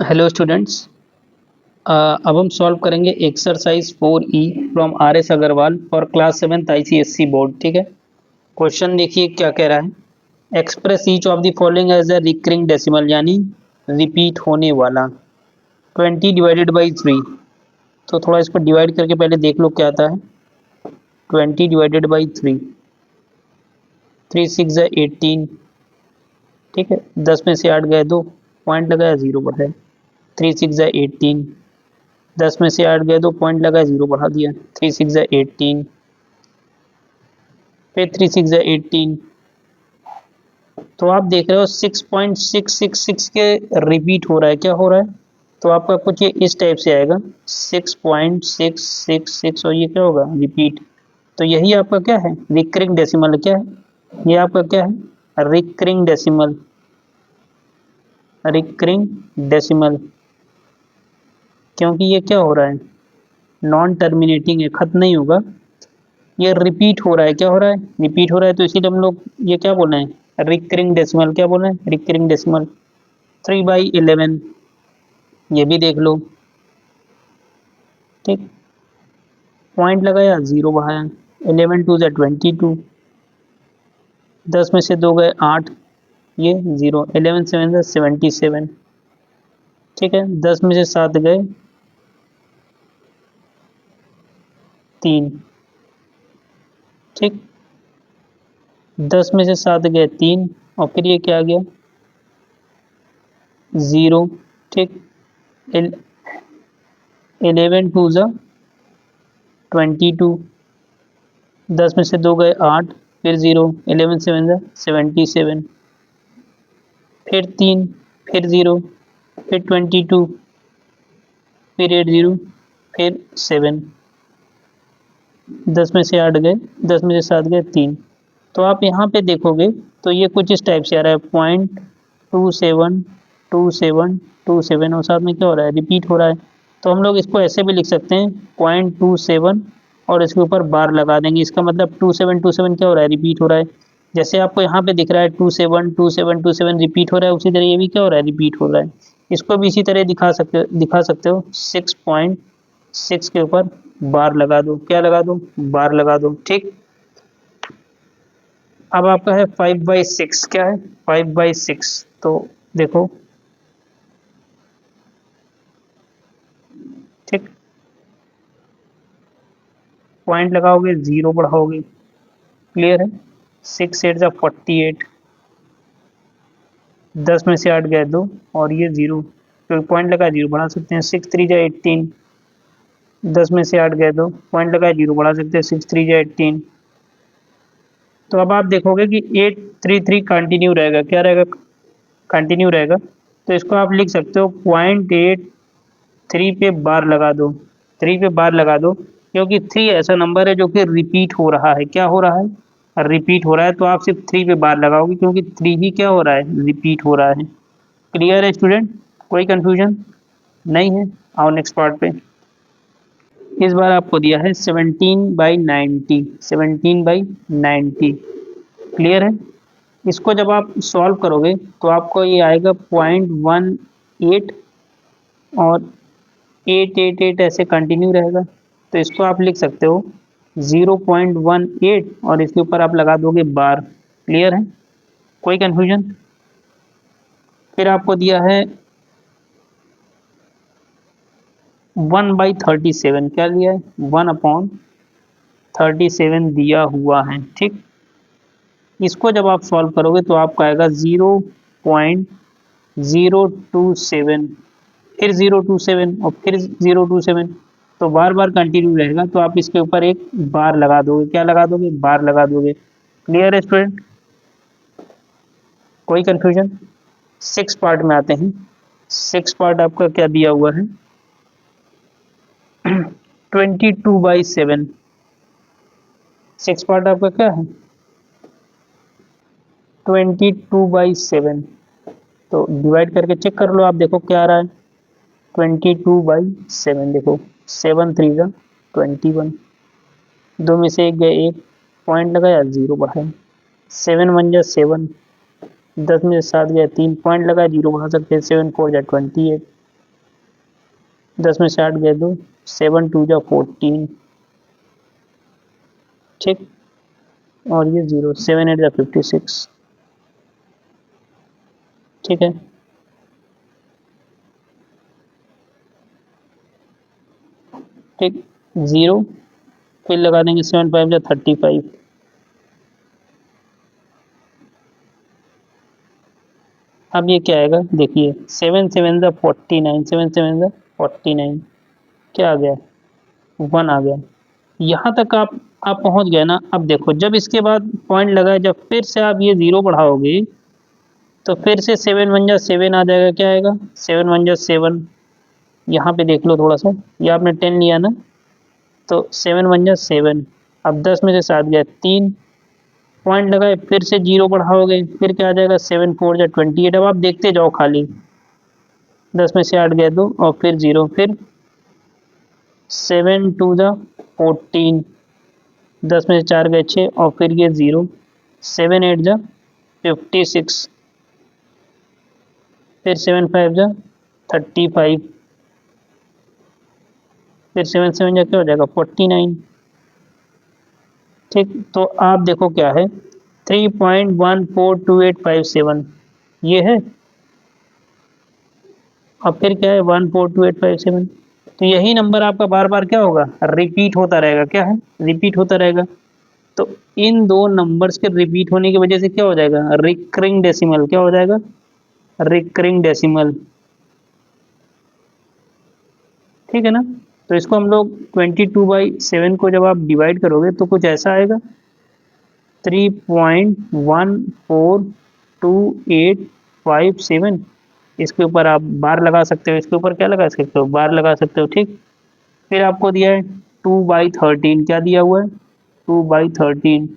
Hello students. अब हम solve करेंगे exercise 4E from RS Agarwal for class 7th ICSC board. ठीक है। क्वेश्चन देखिए क्या कह रहा है। Express each of the following as a recurring decimal, यानी रिपीट होने वाला। 20 डिवाइडेड बाई 3। तो थोड़ा इसको डिवाइड करके पहले देख लो क्या आता है। 20 डिवाइडेड बाई 3, 3 6 18। ठीक है, 10 में से 8 गए 2, पॉइंट लगाया 0 बढ़ाया। 3 6 18, 10 में से 8 गए 2, पॉइंट लगाया 0 बढ़ा दिया। 3 6 18, फिर 3 6 18। तो आप देख रहे हो 6.666 के रिपीट हो रहा है। क्या हो रहा है? तो आपका कुछ ये इस टाइप से आएगा 6.666 और ये क्या होगा? रिपीट। तो यही आपका क्या है? Recurring decimal. क्या है ये आपका? क्या है? Recurring decimal. रिकरिंग डेसिमल, क्योंकि ये क्या हो रहा है? नॉन टर्मिनेटिंग है, खत्म नहीं होगा, ये रिपीट हो रहा है। क्या हो रहा है? रिपीट हो रहा है। तो इसीलिए हम लोग ये क्या बोल रहे हैं? Recurring decimal. क्या बोल रहे हैं? Recurring decimal. 3/11, ये भी देख लो। ठीक, पॉइंट लगाया 0 बढ़ाया। 11 2 22, 10 में से 2 गए 8, ये 0। 11 7 77। ठीक है, 10 में से 7 गए 3। ठीक, 10 में से 7 गए 3, और फिर ये क्या आ गया? 0। ठीक, 11 2 22, 10 में से 2 गए 8, फिर 0। 11 7 77, फिर 3, फिर 0, फिर 22, फिर 8 0, फिर 7। 10 में से 8 गए, 10 में से 7 गए 3। तो आप यहाँ पे देखोगे तो ये कुछ इस टाइप से आ रहा है, 0.272727, और साथ में क्या हो रहा है? रिपीट हो रहा है। तो हम लोग इसको ऐसे भी लिख सकते हैं 0.27, और इसके ऊपर बार लगा देंगे। इसका मतलब 2727 क्या हो रहा है? रिपीट हो रहा है। जैसे आपको यहाँ पे दिख रहा है 272727 रिपीट हो रहा है, उसी तरह ये भी क्या हो रहा है? रिपीट हो रहा है। इसको भी इसी तरह दिखा सकते हो 6.6 के ऊपर बार लगा दो। क्या लगा दो? बार लगा दो। ठीक, अब आपका है 5/6। क्या है? 5/6। तो देखो, ठीक, पॉइंट लगाओगे 0 बढ़ाओगे। क्लियर है? 6 8 48, 10 में से 8 गए 2, और ये 0, तो पॉइंट लगा 0 बढ़ा सकते हैं। 6 3 18, 10 में से 8 गए 2, पॉइंट लगा 0 बढ़ा सकते हैं। 6 3 18। तो अब आप देखोगे कि 833 कंटिन्यू रहेगा। क्या रहेगा? कंटिन्यू रहेगा। तो इसको आप लिख सकते हो 0.83 पे बार लगा दो। 3 पे बार लगा दो, क्योंकि 3 ऐसा नंबर है जो कि रिपीट हो रहा है। क्या हो रहा है? रिपीट हो रहा है। तो आप सिर्फ 3 पे बार लगाओगे, क्योंकि 3 ही क्या हो रहा है? रिपीट हो रहा है। क्लियर है स्टूडेंट? कोई कंफ्यूजन नहीं है? आओ नेक्स्ट पार्ट पे। इस बार आपको दिया है 17/90, 17/90। क्लियर है? इसको जब आप सॉल्व करोगे तो आपको ये आएगा 0.18, और 888 ऐसे कंटिन्यू रहेगा। तो इसको आप लिख सकते हो 0.18, और इसके ऊपर आप लगा दोगे बार। क्लियर है? कोई कंफ्यूजन? फिर आपको दिया है 1/37। क्या दिया है? 1/37 दिया हुआ है। ठीक, इसको जब आप सॉल्व करोगे तो आपका आएगा 0.027, फिर 027, और फिर 027। तो बार बार कंटिन्यू रहेगा। तो आप इसके ऊपर एक बार लगा दोगे। क्या लगा दोगे? बार लगा दोगे। क्लियर है स्टूडेंट? कोई कंफ्यूजन? 6 पार्ट में आते हैं। 6 पार्ट आपका क्या दिया हुआ है? 22/7। 6 पार्ट आपका क्या है? 22/7। तो डिवाइड करके चेक कर लो, आप देखो क्या आ रहा है। 22/7, देखो 7 3 21, 2 में से 1 गए 1, पॉइंट लगाया 0 बढ़ाया। 7 1 7, 10 में से 7 गया 3, पॉइंट लगाया 0 बढ़ा सकते हैं। 7 4 28, 10 में से 8 गए 2, 7 2 जा 14, ठीक। और ये 0, 7 8 जा 56, ठीक है। ठीक, 0 फिर लगा देंगे 7 5 जा 35, अब ये क्या आएगा देखिए, 7 7 जा 49, 7 7 जा 49, क्या आ गया, 1 आ गया। यहाँ तक आप पहुंच गए ना। अब देखो जब इसके बाद पॉइंट लगा, जब फिर से आप ये 0 बढ़ाओगे तो फिर से 7 1 जा 7 आ जाएगा, क्या आएगा 7 1 जा 7। यहाँ पे देख लो थोड़ा सा, ये आपने 10 लिया ना, तो 7 1 जा 7। अब 10 में से 7 गया 3, पॉइंट लगाए फिर से 0 बढ़ाओगे, फिर क्या आ जाएगा 7 4 जा 28। अब आप देखते जाओ खाली, 10 में से 8 गए 2 और फिर 0, फिर 7 2 जा 14, 10 में से 4 गए 6 और फिर ये 0, 7 8 जा 56, फिर 7 5 जा 35, फिर 7 7 जा क्या हो जाएगा 49, ठीक। तो आप देखो क्या है, 3.142857 ये है, और फिर क्या है 142857। तो यही नंबर आपका बार बार क्या होगा, रिपीट होता रहेगा, क्या है रिपीट होता रहेगा। तो इन दो नंबर्स के रिपीट होने की वजह से क्या हो जाएगा, रिकरिंग डेसिमल, क्या हो जाएगा रिकरिंग डेसिमल, ठीक है ना। तो इसको हम लोग 22/7 को जब आप डिवाइड करोगे तो कुछ ऐसा आएगा, 3.1425857। इसके ऊपर आप बार लगा सकते हो, इसके ऊपर क्या लगा सकते हो, बार लगा सकते हो, ठीक। फिर आपको दिया है 2/13, क्या दिया हुआ है 2/13,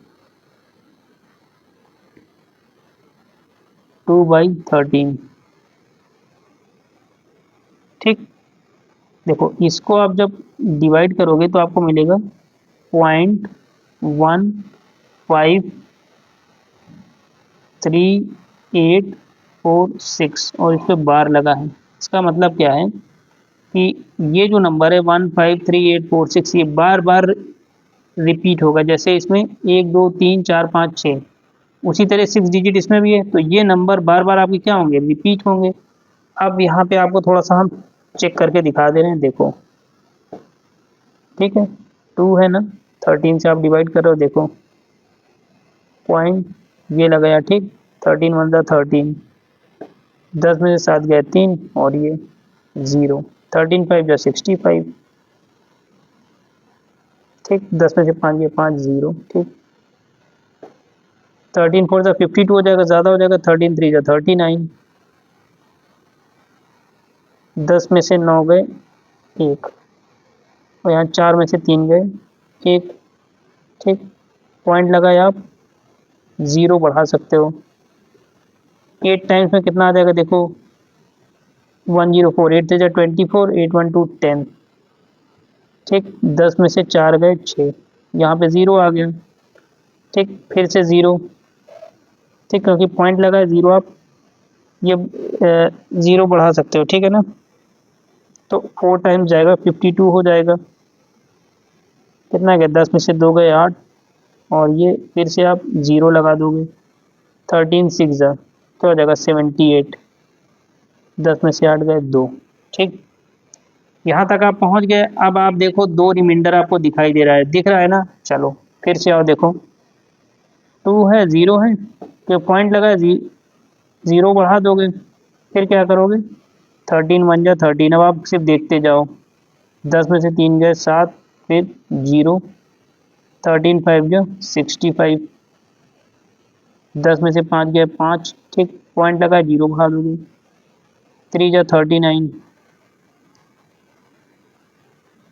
2/13, ठीक। देखो इसको आप जब डिवाइड करोगे तो आपको मिलेगा 0.1534846 और इस पे बार लगा है। इसका मतलब क्या है कि ये जो नंबर है 1534846 ये बार बार रिपीट होगा। जैसे इसमें 1 2 3 4 5 6, उसी तरह 6 डिजिट इसमें भी है, तो ये नंबर बार बार आपके क्या होंगे, रिपीट होंगे। अब यहाँ पे आपको थोड़ा सा हम चेक करके दिखा दे रहे हैं, देखो ठीक है, 2 है ना, 13 से आप डिवाइड कर रहे हो, देखो पॉइंट ये लगाया, ठीक। 13 1 जा 13, 10 में से 7 गया 3 और ये 0, 13 5 जा 65, ठीक। 10 में से 5 गया 5 0, ठीक। 13 4 जा 52 हो जाएगा, ज़्यादा हो जाएगा, 13 3 जा 39, 10 में से 9 गए 1 और यहाँ 4 में से 3 गए 1, ठीक। पॉइंट लगाए आप, 0 बढ़ा सकते हो, 8 टाइम्स में कितना आ जाएगा देखो 104, 8 से जा 24, 8 1 2 10, ठीक। 10 में से 4 गए 6, यहाँ पे 0 आ गया, ठीक। फिर से 0, ठीक, क्योंकि पॉइंट लगा है 0, आप ये 0 बढ़ा सकते हो, ठीक है ना। तो 4 टाइम्स जाएगा 52 हो जाएगा, कितना गया 10 में से 2 गए 8 और ये फिर से आप 0 लगा दोगे, 13 6 जा क्या हो जाएगा 78, 10 में से 8 गए 2, ठीक। यहाँ तक आप पहुँच गए। अब आप देखो 2 रिमाइंडर आपको दिखाई दे रहा है, दिख रहा है ना। चलो फिर से आओ, देखो 2 है 0 है, तो पॉइंट लगा है 0 बढ़ा दोगे, फिर क्या करोगे 13 1 जा 13। अब आप सिर्फ देखते जाओ, 10 में से 3 गए 7, फिर 0, 13 5 जा 65, 10 में से 5 गए 5, ठीक। पॉइंट लगा 0 बढ़ा दोगे, 3 जा 39,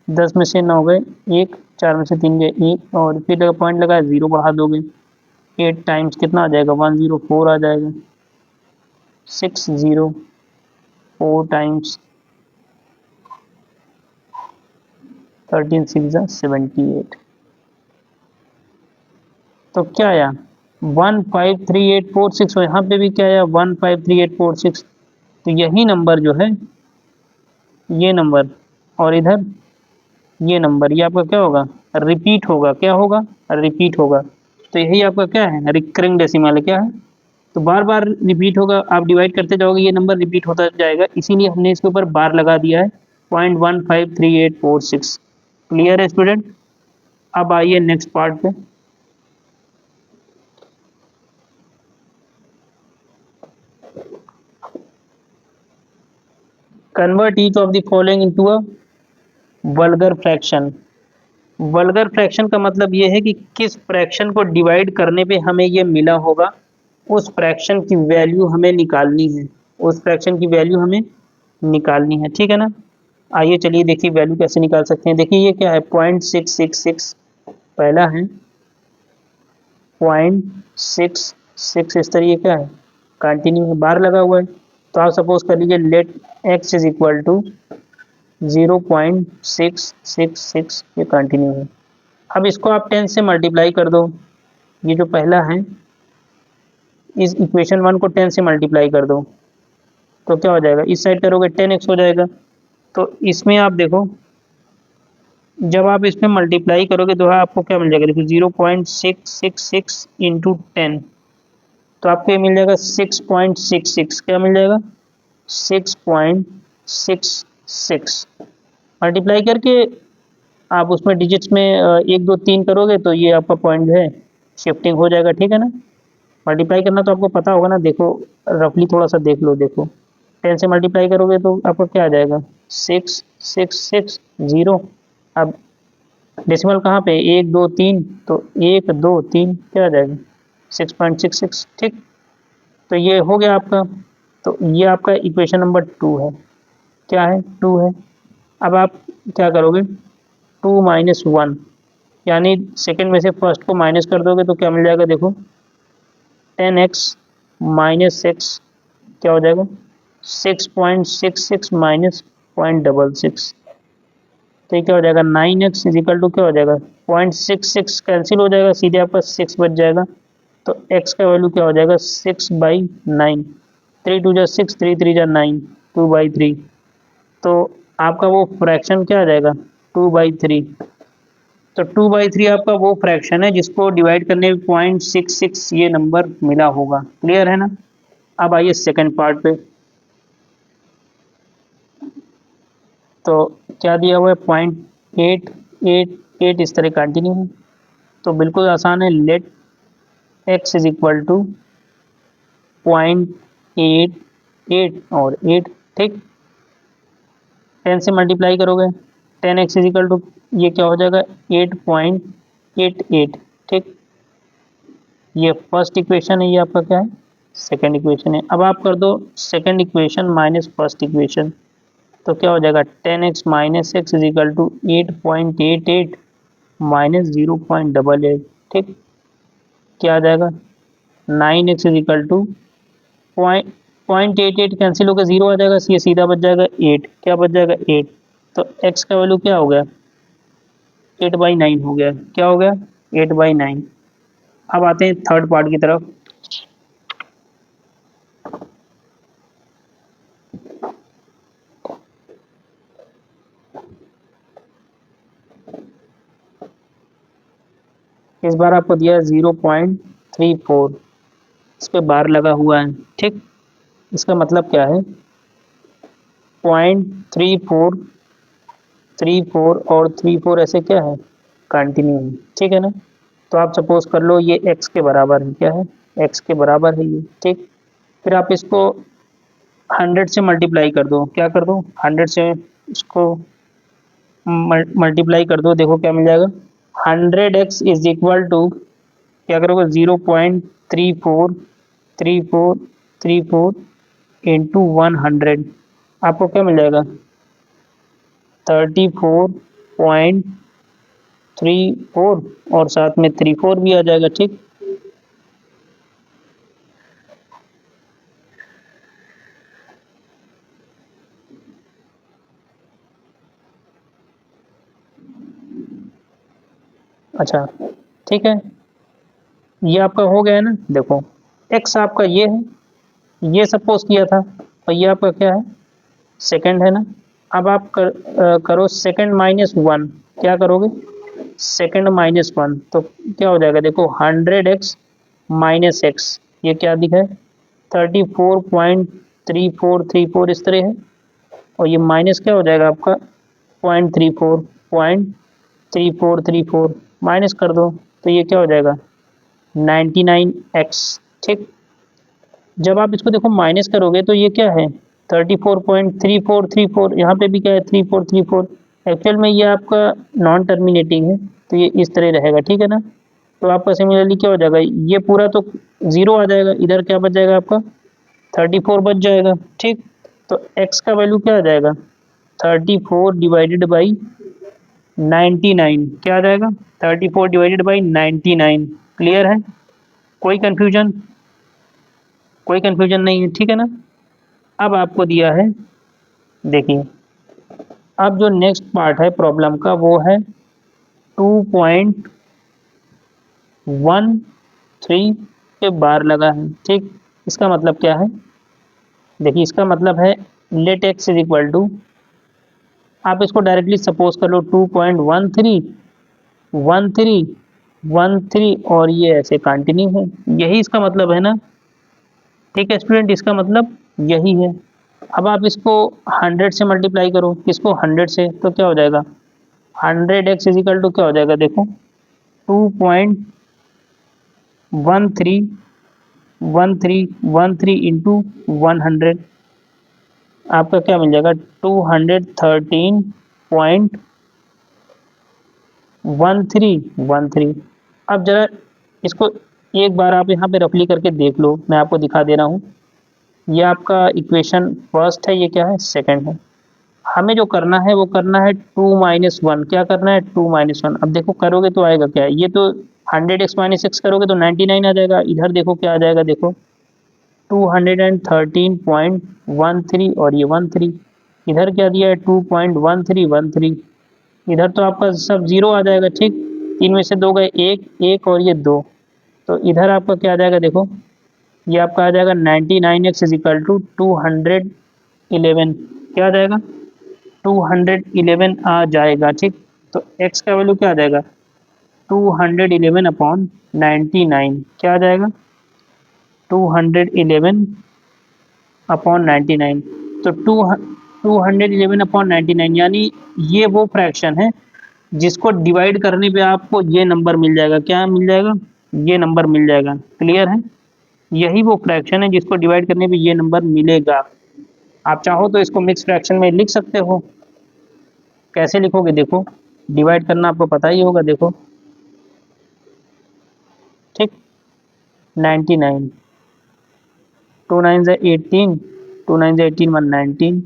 10 में से 9 गए 1, 4 में से 3 गए 1 और फिर पॉइंट लगा 0 बढ़ा दोगे, 8 टाइम्स कितना आ जाएगा 104 आ जाएगा, 6 0 4 टाइम्स 13 6 जा 78। तो क्या आया 153846, और यहाँ पे भी क्या आया 153846। तो यही नंबर जो है, ये नंबर और इधर ये नंबर, ये आपका क्या होगा, रिपीट होगा, क्या होगा, रिपीट होगा। तो यही आपका क्या है, रिकरिंग डेसिमल है, क्या है, तो बार बार रिपीट होगा, आप डिवाइड करते जाओगे ये नंबर रिपीट होता जाएगा, इसीलिए हमने इसके ऊपर बार लगा दिया है 0.153846। क्लियर है स्टूडेंट। अब आइए नेक्स्ट पार्ट पे। Convert each of the following into a vulgar fraction. Vulgar fraction का मतलब ये है कि किस फ्रैक्शन को डिवाइड करने पे हमें ये मिला होगा, उस फ्रैक्शन की वैल्यू हमें निकालनी है, उस फ्रैक्शन की वैल्यू हमें निकालनी है, ठीक है ना। आइए चलिए देखिए वैल्यू कैसे निकाल सकते हैं। देखिए ये क्या है, 0.666 पहला है, 0.66 इस तरीके क्या है, कंटिन्यू बार लगा हुआ है। तो आप सपोज कर लीजिए let x is equal to 0.666, ये कंटिन्यू है। अब इसको आप 10 से मल्टीप्लाई कर दो, ये जो पहला है इस इक्वेशन 1 को 10 से मल्टीप्लाई कर दो, तो क्या हो जाएगा, इस साइड करोगे 10x हो जाएगा। तो इसमें आप देखो जब आप इसमें मल्टीप्लाई करोगे तो आपको क्या मिल जाएगा, देखो 0.666 इंटू 10, तो आपको ये मिल जाएगा 6.66, क्या मिल जाएगा, 6.66। मल्टीप्लाई करके आप उसमें डिजिट्स में 1 2 3 करोगे तो ये आपका पॉइंट जो है शिफ्टिंग हो जाएगा, ठीक है ना। मल्टीप्लाई करना तो आपको पता होगा ना, देखो रफली थोड़ा सा देख लो, देखो 10 से मल्टीप्लाई करोगे तो आपका क्या आ जाएगा, 666 0। अब डेसिमल कहाँ पे, 1 2 3, तो 1 2 3 क्या आ जाएगा, 6.66, ठीक। तो ये हो गया आपका, तो ये आपका इक्वेशन नंबर 2 है, क्या है, 2 है। अब आप क्या करोगे, 2 - 1, यानी सेकंड में से फर्स्ट को माइनस कर दोगे तो क्या मिल जाएगा, देखो 10x - x क्या हो जाएगा, 6.66 माइनस 0.66, तो ये क्या हो जाएगा, 9x इज इक्वल टू क्या हो जाएगा, 0.66 कैंसिल हो जाएगा, सीधे आपका 6 बच जाएगा। तो x का वैल्यू क्या हो जाएगा, 6/9, 3 2 6, 3 3 9, 2/3। तो आपका वो फ्रैक्शन क्या आ जाएगा, 2/3। तो 2/3 आपका वो फ्रैक्शन है जिसको डिवाइड करने में 0.66 ये नंबर मिला होगा। क्लियर है ना। अब आइए सेकंड पार्ट पे। तो क्या दिया हुआ है, 0.888 इस तरह कंटिन्यू है, तो बिल्कुल आसान है, let x is equal to 0.88 और 8, ठीक। 10 से मल्टीप्लाई करोगे, 10x इज इक्वल टू ये क्या हो जाएगा, 8.88, ठीक। ये फर्स्ट इक्वेशन है, ये आपका क्या है, सेकंड इक्वेशन है। अब आप कर दो second equation minus first equation, तो क्या हो जाएगा, 10x - x is equal to 8.88 minus 0.88, ठीक। क्या आ जाएगा, 9x is equal to 0.88 cancel होकर 0 आ जाएगा, ये सीधा बच जाएगा 8, क्या बच जाएगा 8। तो x का वैल्यू क्या हो गया, 8/9 हो गया, क्या हो गया, 8/9। अब आते हैं थर्ड पार्ट की तरफ। इस बार आपको दिया है 0.34, इस पे बार लगा हुआ है, ठीक। इसका मतलब क्या है, 0.3434 और 34 ऐसे क्या है, कंटिन्यू है, ठीक है ना। तो आप सपोज कर लो ये x के बराबर है, क्या है, x के बराबर है ये, ठीक। फिर आप इसको 100 से मल्टीप्लाई कर दो, क्या कर दो, 100 से इसको मल्टीप्लाई कर दो, देखो क्या मिल जाएगा, 100x इज इक्वल टू क्या करोगे, 0.343434 इंटू 100, आपको क्या मिल जाएगा, 34.34 और साथ में 34 भी आ जाएगा, ठीक। अच्छा, ठीक है, ये आपका हो गया है ना। देखो x आपका ये है, ये सपोज किया था, और ये आपका क्या है, सेकंड है ना। अब आप करो सेकंड -1, क्या करोगे, सेकंड -1, तो क्या हो जाएगा, देखो 100x - x, ये क्या दिखा है, 34.3434 इस तरह है, और ये माइनस क्या हो जाएगा आपका 0.34 माइनस कर दो, तो ये क्या हो जाएगा 99x। ठीक, जब आप इसको देखो माइनस करोगे तो ये क्या है 34.3434, यहाँ पे भी क्या है 3434, एक्चुअल में ये आपका नॉन टर्मिनेटिंग है, तो ये इस तरह रहेगा, ठीक है ना। तो आपका सिमिलरली क्या हो जाएगा, ये पूरा तो जीरो आ जाएगा, इधर क्या बच जाएगा आपका 34 बच जाएगा। ठीक, तो x का वैल्यू क्या आ जाएगा 34 डिवाइडेड बाई 99, क्या आ जाएगा 34 डिवाइडेड बाई 99। क्लियर है, कोई कंफ्यूजन, कोई कंफ्यूजन नहीं है, ठीक है ना। अब आपको दिया है, देखिए अब जो नेक्स्ट पार्ट है प्रॉब्लम का वो है 2.13 पे बार लगा है। ठीक, इसका मतलब क्या है, देखिए इसका मतलब है let x is equal to, आप इसको डायरेक्टली सपोज कर लो 2.13 और ये ऐसे कंटिन्यू है, यही इसका मतलब है ना। ठीक है स्टूडेंट, इसका मतलब यही है। अब आप इसको 100 से मल्टीप्लाई करो, किसको 100 से, तो क्या हो जाएगा 100x इज इक्वल टू क्या हो जाएगा, देखो 2.13 इंटू 100, आपका क्या मिल जाएगा 213.13। अब जरा इसको एक बार आप यहाँ पे रफली करके देख लो, मैं आपको दिखा दे रहा हूँ। ये आपका इक्वेशन फर्स्ट है, ये क्या है सेकंड है। हमें जो करना है वो करना है 2 - 1, क्या करना है 2 - 1। अब देखो करोगे तो आएगा क्या, ये तो 100x - x करोगे तो 99 आ जाएगा, इधर देखो क्या आ जाएगा, देखो 213.13 और ये 13, इधर क्या दिया है 2.1313, इधर तो आपका सब जीरो आ जाएगा। ठीक, तीन में से दो गए, एक एक और ये दो, तो इधर आपका क्या आ जाएगा, देखो ये आपका आ जाएगा 99x इज इक्वल टू 211, क्या आ जाएगा 211 आ जाएगा। ठीक, तो x का वैल्यू क्या आ जाएगा 211 अपॉन 99, क्या आ जाएगा 211 अपॉन 99, तो 211 अपॉन 99, यानी ये वो फ्रैक्शन है जिसको डिवाइड करने पे आपको ये नंबर मिल जाएगा, क्या मिल जाएगा, ये नंबर मिल जाएगा। क्लियर है, यही वो फ्रैक्शन है जिसको डिवाइड करने पे ये नंबर मिलेगा। आप चाहो तो इसको मिक्स फ्रैक्शन में लिख सकते हो, कैसे लिखोगे, देखो डिवाइड करना आपको पता ही होगा, देखो ठीक 99, 2 9 18, 2 9 18 119,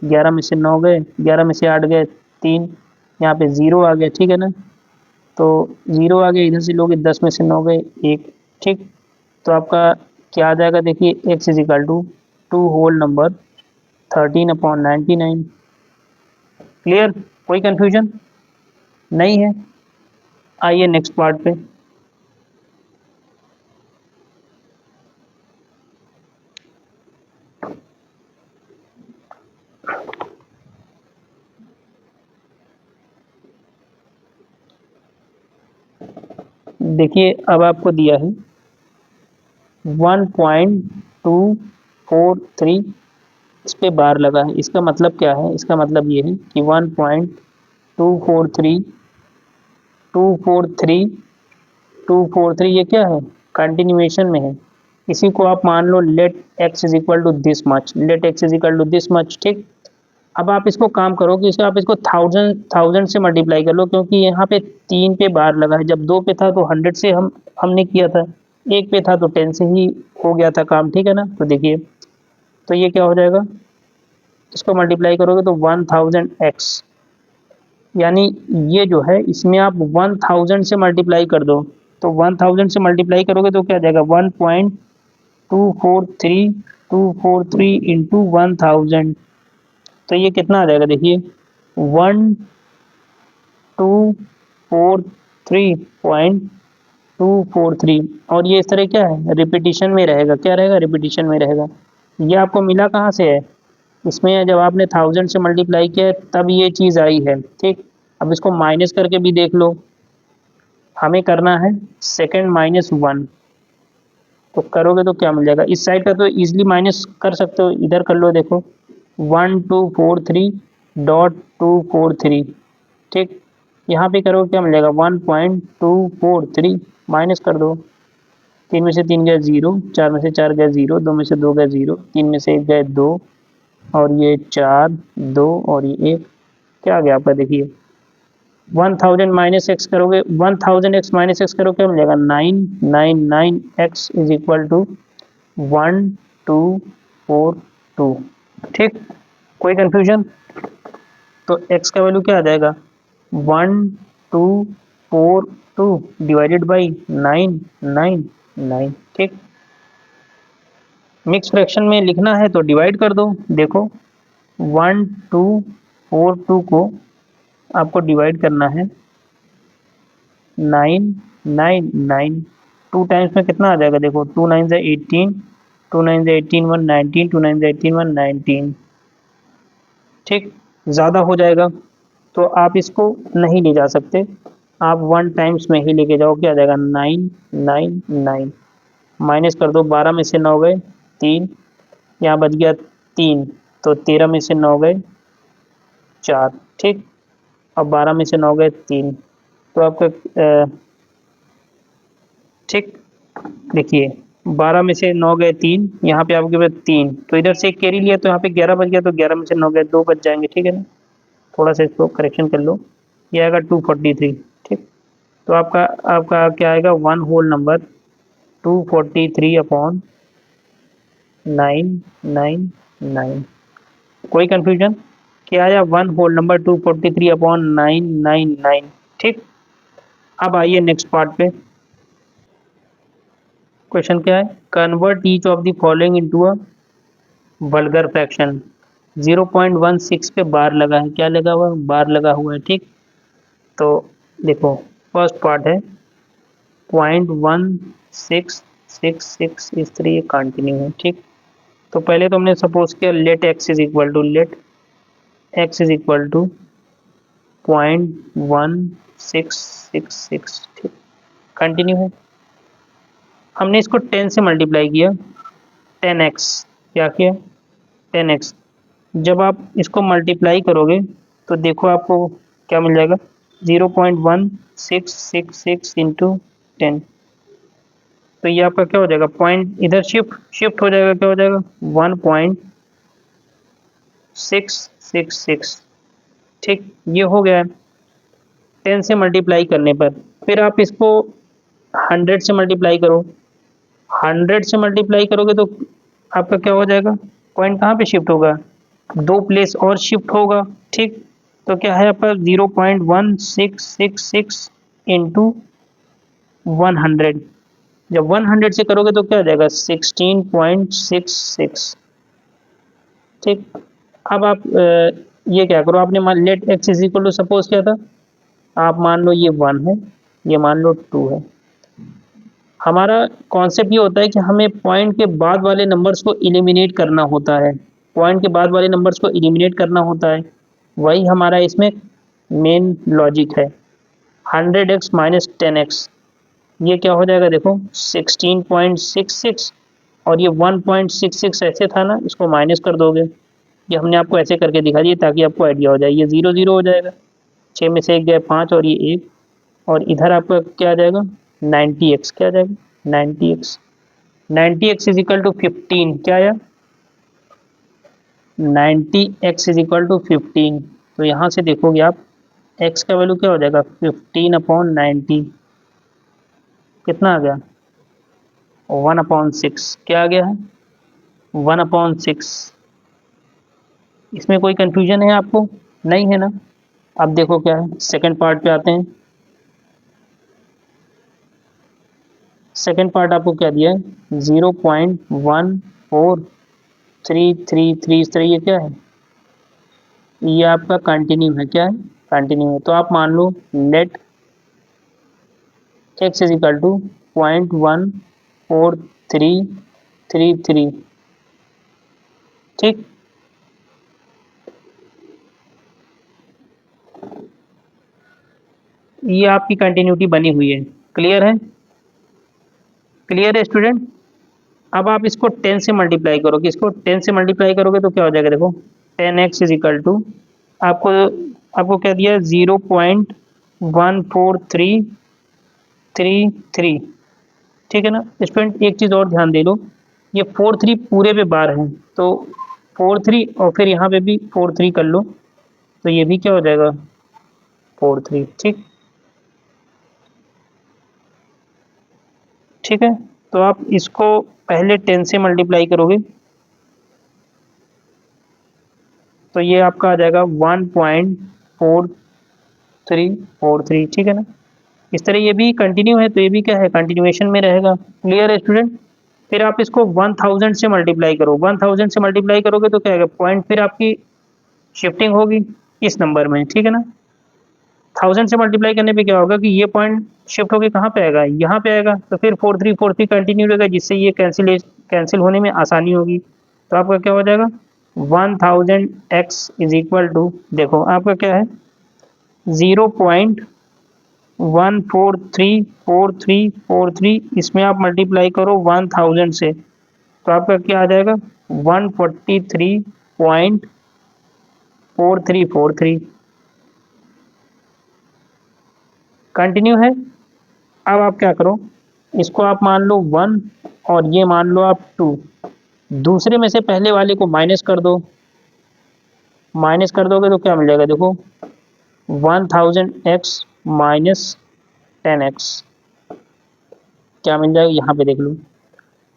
11 में से 9 गए, 11 में से 8 गए 3, यहाँ पे 0 आ गया, ठीक है ना, तो 0 आ गया, इधर से लोगे 10 में से 9 गए 1। ठीक, तो आपका क्या आ जाएगा, देखिए x is equal to 2 whole number 13 upon 99। Clear, कोई कंफ्यूजन नहीं है। आइए नेक्स्ट पार्ट पे। देखिए अब आपको दिया है 1.243, इस पे बार लगा है, इसका मतलब क्या है, इसका मतलब ये है कि 1.243 243 243 ये क्या है कंटिन्यूएशन में है। इसी को आप मान लो let x is equal to this much, let x is equal to this much. ठीक, अब आप इसको काम करो कि इसे आप इसको थाउजेंड से मल्टीप्लाई कर लो, क्योंकि यहाँ पे 3 पे बार लगा है, जब 2 पे था तो 100 से हमने किया था, 1 पे था तो 10 से ही हो गया था काम, ठीक है ना। तो देखिए, तो ये क्या हो जाएगा, इसको मल्टीप्लाई करोगे तो 1000x, यानी ये जो है इसमें आप 1000 से मल्टीप्लाई कर दो, तो 1000 से मल्टीप्लाई करोगे तो क्या आ जाएगा 1.243 इंटू 1000, तो ये कितना आ जाएगा, देखिए 1243.243, और ये इस तरह क्या है रिपीटिशन में रहेगा, क्या रहेगा रिपीटिशन में रहेगा। ये आपको मिला कहाँ से है, इसमें जब आपने 1000 से मल्टीप्लाई किया है तब ये चीज़ आई है, ठीक। अब इसको माइनस करके भी देख लो, हमें करना है सेकेंड -1, तो करोगे तो क्या मिल जाएगा। इस साइड का तो इजीली माइनस कर सकते हो, इधर कर लो, देखो 1243.243, ठीक। यहाँ पे करोगे क्या मिल जाएगा 1.243, माइनस कर दो, 3 में से 3 गया 0, 4 में से 4 गया 0, 2 में से 2 गया 0, 3 में से 1 गए 2, और ये 4, 2 और ये 1, क्या आ गया आपका, देखिए 1000 माइनस एक्स करोगे, 1000 x माइनस एक्स करोगे क्या मिल जाएगा 999x इज इक्वल टू 1242, ठीक। कोई कंफ्यूजन? तो x का वैल्यू क्या आ जाएगा 1242 डिवाइडेड बाई 999, ठीक। मिक्स फ्रैक्शन में लिखना है तो डिवाइड कर दो, देखो 1242 को आपको डिवाइड करना है 999, 2 टाइम्स में कितना आ जाएगा, देखो 2 9 से 18, 2 9 से 18 119, 2 9 से 18 119, ठीक। ज़्यादा हो जाएगा तो आप इसको नहीं ले जा सकते, आप 1 टाइम्स में ही लेके जाओ, क्या आ जाएगा 999, माइनस कर दो, 12 में से 9 गए 3, यहाँ बच गया 3, तो 13 में से 9 गए 4, ठीक। अब 12 में से 9 गए 3, तो आपका ठीक, देखिए 12 में से 9 गए 3, यहाँ पे आपके पास 3, तो इधर से एक कैरी लिया तो यहाँ पे 11 बच गया, तो 11 में से 9 गए 2 बच जाएंगे, ठीक है ना। थोड़ा सा इसको करेक्शन कर लो, ये आएगा 243, ठीक। तो आपका आपका क्या आएगा, 1 होल नंबर 243 अपॉन 999। कोई कंफ्यूजन? क्या आया 1 होल नंबर 243 अपॉन 999, ठीक। अब आइए नेक्स्ट पार्ट पे। क्वेश्चन क्या है, convert each of the following into a vulgar fraction. 0.16 पे बार लगा है, क्या लगा हुआ है, बार लगा हुआ है, ठीक। तो देखो फर्स्ट पार्ट है 0.1666, इस तरह ये कंटिन्यू है, ठीक। तो पहले तो हमने सपोज किया let x is equal to 0.1666, ठीक। कंटिन्यू है, हमने इसको 10 से मल्टीप्लाई किया, 10x, क्या किया 10x। जब आप इसको मल्टीप्लाई करोगे तो देखो आपको क्या मिल जाएगा 0.1666 इंटू 10, तो ये आपका क्या हो जाएगा, पॉइंट इधर शिफ्ट हो जाएगा, क्या हो जाएगा 1.666, ठीक। ये हो गया है 10 से मल्टीप्लाई करने पर। फिर आप इसको 100 से मल्टीप्लाई करो, 100 से मल्टीप्लाई करोगे तो आपका क्या हो जाएगा, पॉइंट कहाँ पे शिफ्ट होगा, 2 प्लेस और शिफ्ट होगा, ठीक। तो क्या है आपका 0.1666 इंटू 100, जब 100 से करोगे तो क्या हो जाएगा 16.66, ठीक। अब आप ये क्या करो, आपने मान let x is equal to suppose किया था, आप मान लो ये 1 है, ये मान लो 2 है। हमारा कॉन्सेप्ट ये होता है कि हमें पॉइंट के बाद वाले नंबर्स को एलिमिनेट करना होता है, पॉइंट के बाद वाले नंबर्स को एलिमिनेट करना होता है, वही हमारा इसमें मेन लॉजिक है। 100x माइनस 10x, ये क्या हो जाएगा, देखो 16.66, और ये 1.66 ऐसे था ना, इसको माइनस कर दोगे, ये हमने आपको ऐसे करके दिखा दिया ताकि आपको आइडिया हो जाए, ये 0 0 हो जाएगा, 6 में से 1 गया 5 और ये 1, और इधर आपका क्या आ जाएगा 90x, क्या आ जाएगा 90x, 90x is equal to 15, क्या आया 90x इज इक्वल टू 15, तो यहाँ से देखोगे आप x का वैल्यू क्या हो जाएगा 15 अपॉन 90, कितना आ गया 1/6, क्या आ गया है 1/6। इसमें कोई कंफ्यूजन है आपको, नहीं है ना। अब देखो क्या है, सेकंड पार्ट पे आते हैं। सेकंड पार्ट आपको क्या दिया है 0.1433, इस तरह ये क्या है, ये आपका कंटिन्यू है, क्या है कंटिन्यू है। तो आप मान लो let x is equal to 0.1433, ठीक। ये आपकी कंटिन्यूटी बनी हुई है। क्लियर है? क्लियर है स्टूडेंट? अब आप इसको 10 से मल्टीप्लाई करोगे, इसको 10 से मल्टीप्लाई करोगे तो क्या हो जाएगा, देखो 10x इज इक्वल टू, आपको आपको क्या दिया है, 0.14333। ठीक है ना स्टूडेंट? एक चीज़ और ध्यान दे लो, ये 4 3 पूरे पे बार है, तो 4 3 और फिर यहाँ पे भी 4 3 कर लो, तो ये भी क्या हो जाएगा, 4 3। ठीक, ठीक है। तो आप इसको पहले 10 से मल्टीप्लाई करोगे तो ये आपका आ जाएगा 1.4343। ठीक है ना? इस तरह ये भी कंटिन्यू है, तो ये भी क्या है, कंटिन्यूएशन में रहेगा। क्लियर है स्टूडेंट? फिर आप इसको 1000 से मल्टीप्लाई करो, 1000 से मल्टीप्लाई करोगे तो क्या है, पॉइंट फिर आपकी शिफ्टिंग होगी इस नंबर में। ठीक है ना? 1000 से मल्टीप्लाई करने पे क्या होगा कि ये पॉइंट शिफ्ट होके कहाँ पे आएगा, यहाँ पे आएगा, तो फिर 4343 कंटिन्यू रहेगा, जिससे ये कैंसिल होने में आसानी होगी। तो आपका क्या हो जाएगा, 1000x इज इक्वल टू, देखो आपका क्या है, 0.1434343, इसमें आप मल्टीप्लाई करो 1000 से, तो आपका क्या आ जाएगा, 143.4343। कंटिन्यू है। अब आप क्या करो, इसको आप मान लो 1 और ये मान लो आप 2, दूसरे में से पहले वाले को माइनस कर दो, माइनस कर दोगे तो क्या मिल जाएगा, देखो 1000x माइनस 10x, क्या मिल जाएगा, यहाँ पे देख लो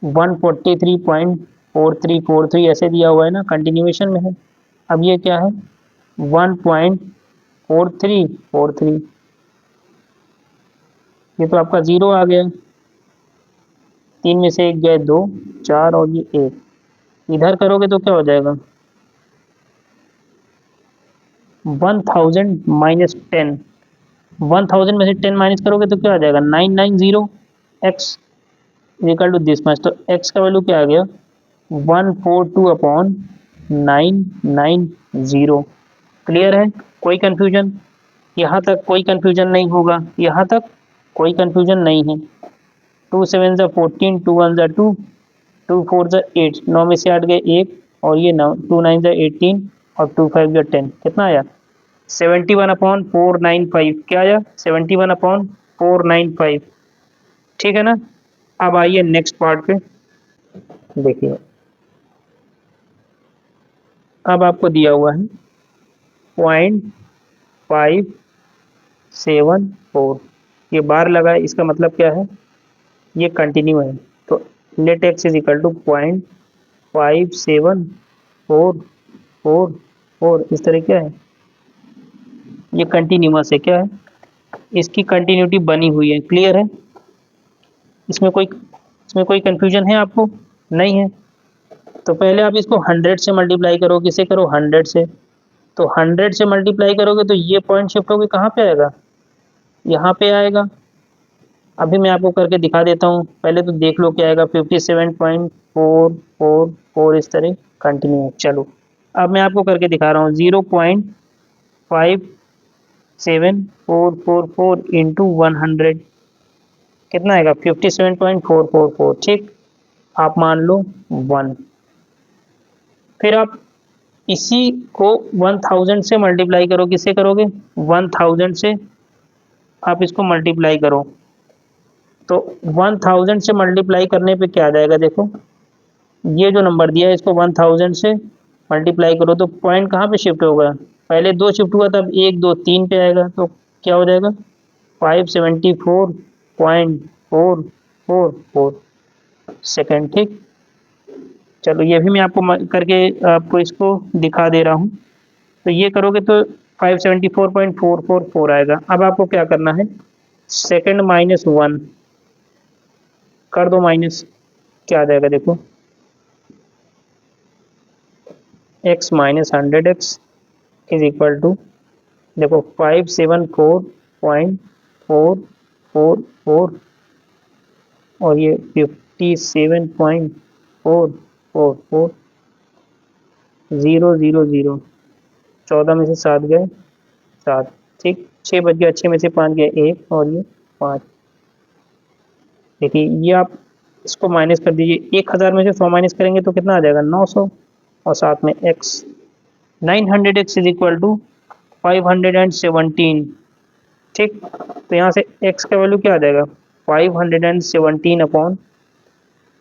143.4343 ऐसे दिया हुआ है ना, कंटिन्यूएशन में है। अब ये क्या है, 1.4343, ये तो आपका जीरो आ गया, 3 में से 1 गए 2, 4 और ये 1, इधर करोगे तो क्या हो जाएगा, 1000 माइनस 10, 1000 में से 10 माइनस करोगे तो क्या आ जाएगा, 990x equal to this much, तो x का वैल्यू क्या आ गया, 142/990। क्लियर है? कोई कंफ्यूजन? यहाँ तक कोई कंफ्यूजन नहीं होगा, यहाँ तक कोई कंफ्यूजन नहीं है। 2 7 ज़ा 14, 2 1 ज़ा 2, 2 4 ज़ा 8, 9 में से 8 गए 1 और ये 9, 2 9 ज़ा 18 और 2 5 ज़ा 10, कितना आया, 71/495। क्या आया, 71/495। ठीक है ना? अब आइए नेक्स्ट पार्ट पे, देखिए अब आपको दिया हुआ है 0.574, ये बार लगा है, इसका मतलब क्या है, ये कंटिन्यू है, तो let x is equal to 0.57444, इस तरह क्या है, ये कंटिन्यूअस है, क्या है, इसकी कंटिन्यूटी बनी हुई है। क्लियर है? इसमें कोई कंफ्यूजन है आपको? नहीं है। तो पहले आप इसको 100 से मल्टीप्लाई करो, किसे करो, 100 से, तो 100 से मल्टीप्लाई करोगे तो ये पॉइंट शिफ्ट होकर कहाँ पे आएगा, यहाँ पे आएगा। अभी मैं आपको करके दिखा देता हूँ, पहले तो देख लो क्या आएगा, 57.444, इस तरह कंटिन्यू। चलो अब मैं आपको करके दिखा रहा हूँ, 0.57444 इंटू 100 कितना आएगा, 57.444। ठीक, आप मान लो 1, फिर आप इसी को 1000 से मल्टीप्लाई करो, किससे करोगे, 1000 से आप इसको मल्टीप्लाई करो, तो 1000 से मल्टीप्लाई करने पे क्या आ जाएगा, देखो ये जो नंबर दिया है इसको 1000 से मल्टीप्लाई करो तो पॉइंट कहाँ पे शिफ्ट होगा, पहले 2 शिफ्ट हुआ तब 1 2 3 पे आएगा, तो क्या हो जाएगा, 574.444 सेकेंड। ठीक, चलो ये भी मैं आपको करके आपको इसको दिखा दे रहा हूँ, तो ये करोगे तो 574.444 आएगा। अब आपको क्या करना है, सेकेंड माइनस 1 कर दो माइनस, क्या आ जाएगा, देखो x minus 100x is equal to, देखो 574.444 और ये 57.444, 0 0 0, 14 में से 7 गए 7। ठीक, 6 बच गया, 6 में से 5 गया 1 और ये 5। देखिए ये आप इसको माइनस कर दीजिए, 1000 में से 100 माइनस करेंगे तो कितना आ जाएगा 900 और साथ में x। 900x is equal to 517। ठीक, तो यहाँ से x का वैल्यू क्या आ जाएगा 517 अपॉन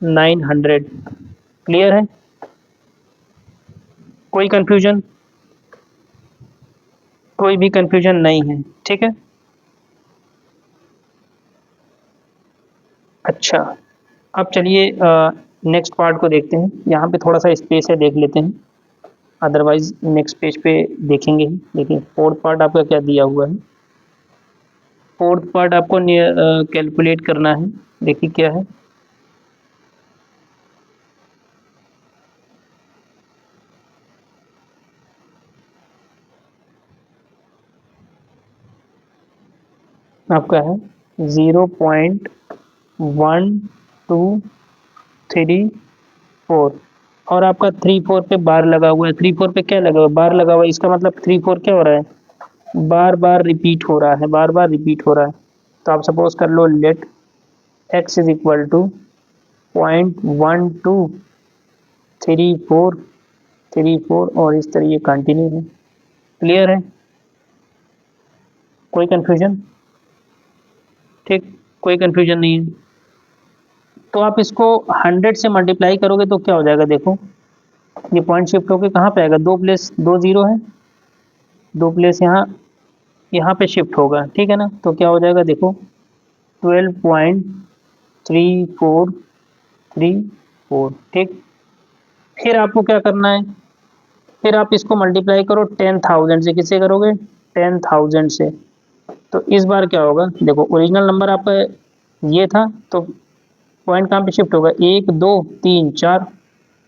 900। क्लियर है, कोई कंफ्यूजन? कोई भी कंफ्यूजन नहीं है, ठीक है। अच्छा, अब चलिए नेक्स्ट पार्ट को देखते हैं। यहाँ पे थोड़ा सा स्पेस है, देख लेते हैं, अदरवाइज नेक्स्ट पेज पे देखेंगे ही। देखिए फोर्थ पार्ट आपका क्या दिया हुआ है। फोर्थ पार्ट आपको कैलकुलेट करना है। देखिए क्या है, आपका है 0.1234 और आपका 34 पे बार लगा हुआ है। 34 पे क्या लगा हुआ है, बार लगा हुआ है। इसका मतलब 34 क्या हो रहा है, बार बार रिपीट हो रहा है, बार बार रिपीट हो रहा है। तो आप सपोज कर लो let x is equal to 0.1234 और इस तरह ये कंटिन्यू है। क्लियर है, कोई कंफ्यूजन? ठीक, कोई कंफ्यूजन नहीं है। तो आप इसको 100 से मल्टीप्लाई करोगे तो क्या हो जाएगा, देखो ये पॉइंट शिफ्ट होके कहाँ पे आएगा, दो प्लेस, दो जीरो है, दो प्लेस यहाँ यहाँ पे शिफ्ट होगा, ठीक है ना। तो क्या हो जाएगा देखो 12.3434। ठीक, फिर आपको क्या करना है, फिर आप इसको मल्टीप्लाई करो 10,000 से। किससे करोगे, 10,000 से। तो इस बार क्या होगा, देखो ओरिजिनल नंबर आपका ये था, तो पॉइंट कहाँ पे शिफ्ट होगा, 1 2 3 4।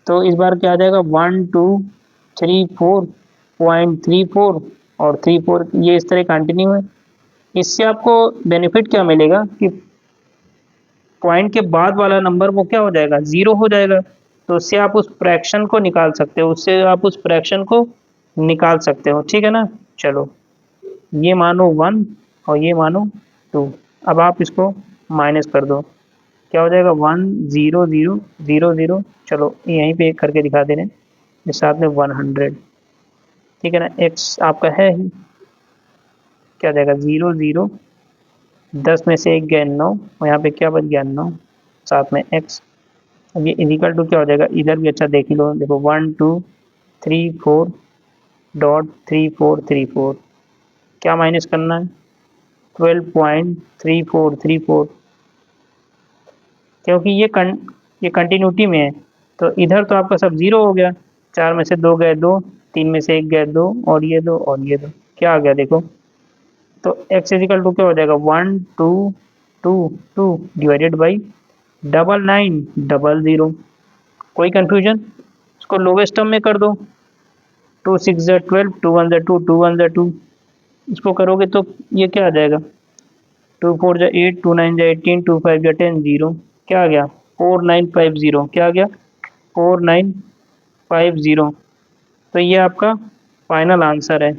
तो इस बार क्या आ जाएगा 1234.34 और 34, ये इस तरह कंटिन्यू है। इससे आपको बेनिफिट क्या मिलेगा कि पॉइंट के बाद वाला नंबर वो क्या हो जाएगा, जीरो हो जाएगा। तो उससे आप उस फ्रैक्शन को निकाल सकते हो, उससे आप उस फ्रैक्शन को निकाल सकते हो, ठीक है ना। चलो ये मानो 1 और ये मानो 2। अब आप इसको माइनस कर दो, क्या हो जाएगा 10000। चलो यहीं पे करके दिखा दे रहे हैं, इस साथ में 100, ठीक है ना। x आपका है ही, क्या जाएगा 00, 10 में से 1 गया 9 और यहाँ पे क्या बच गया 9, साथ में x। अब ये इजिकल टू क्या हो जाएगा, इधर भी अच्छा देख ही लो, देखो 1234.3434। क्या माइनस करना है 12.3434, क्योंकि ये कंटिन्यूटी में है। तो इधर तो आपका सब जीरो हो गया, 4 में से 2 गए 2, 3 में से 1 गए 2 और ये 2 और ये 2, क्या आ गया देखो। तो x इजिकल टू क्या हो जाएगा 1222 डिवाइडेड बाई 9900। कोई कंफ्यूजन? इसको लोवेस्ट टर्म में कर दो, 2 6 ज़ा 12, 2 1 ज़ा 2, 2 1 ज़ा 2। इसको करोगे तो ये क्या आ जाएगा 2 4 ज़ा 8, 2 9 ज़ा 18, 2 5 ज़ा 10, 0। क्या आ गया 4950। क्या आ गया 4950। तो ये आपका फाइनल आंसर है।